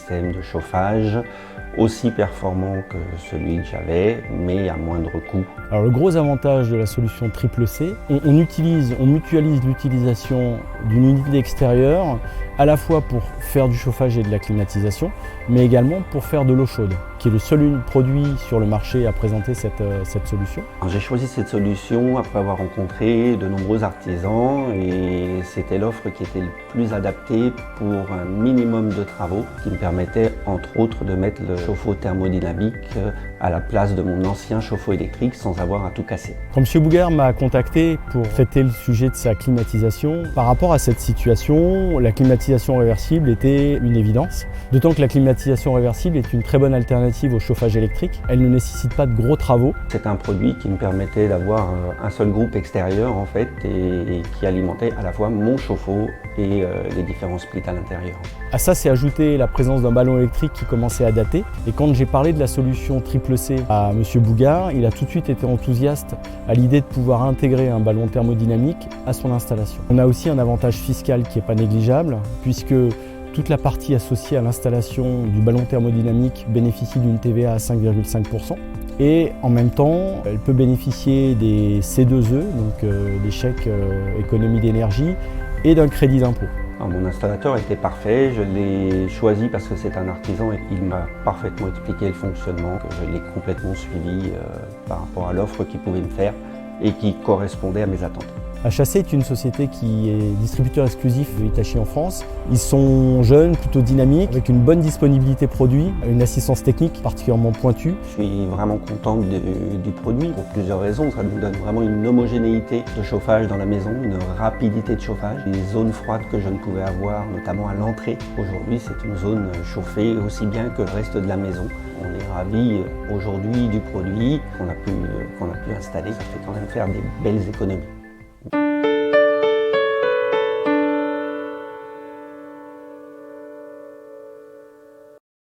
système de chauffage aussi performant que celui que j'avais, mais à moindre coût. Alors le gros avantage de la solution Triple C, on mutualise l'utilisation d'une unité extérieure à la fois pour faire du chauffage et de la climatisation, mais également pour faire de l'eau chaude, qui est le seul produit sur le marché à présenter cette solution. J'ai choisi cette solution après avoir rencontré de nombreux artisans et c'était l'offre qui était le plus adaptée pour un minimum de travaux qui me permettait entre autres de mettre le chauffe-eau thermodynamique à la place de mon ancien chauffe-eau électrique sans avoir à tout casser. Quand M. Bougard m'a contacté pour traiter le sujet de sa climatisation, par rapport à cette situation, la climatisation réversible était une évidence. D'autant que la climatisation réversible est une très bonne alternative au chauffage électrique. Elle ne nécessite pas de gros travaux. C'est un produit qui me permettait d'avoir un seul groupe extérieur en fait et qui alimentait à la fois mon chauffe-eau et les différents splits à l'intérieur. À ça s'est ajouté la présence d'un ballon électrique qui commençait à dater. Et quand j'ai parlé de la solution Triple C à M. Bougard, il a tout de suite été enthousiaste à l'idée de pouvoir intégrer un ballon thermodynamique à son installation. On a aussi un avantage fiscal qui n'est pas négligeable, puisque toute la partie associée à l'installation du ballon thermodynamique bénéficie d'une TVA à 5,5%. Et en même temps, elle peut bénéficier des C2E, donc des chèques économie d'énergie, et d'un crédit d'impôt. Mon installateur était parfait, je l'ai choisi parce que c'est un artisan et il m'a parfaitement expliqué le fonctionnement, que je l'ai complètement suivi par rapport à l'offre qu'il pouvait me faire et qui correspondait à mes attentes. HAC est une société qui est distributeur exclusif de Hitachi en France. Ils sont jeunes, plutôt dynamiques, avec une bonne disponibilité produit, une assistance technique particulièrement pointue. Je suis vraiment content du produit pour plusieurs raisons. Ça nous donne vraiment une homogénéité de chauffage dans la maison, une rapidité de chauffage. Les zones froides que je ne pouvais avoir, notamment à l'entrée. Aujourd'hui, c'est une zone chauffée aussi bien que le reste de la maison. On est ravis aujourd'hui du produit qu'on a pu installer. Ça fait quand même faire des belles économies.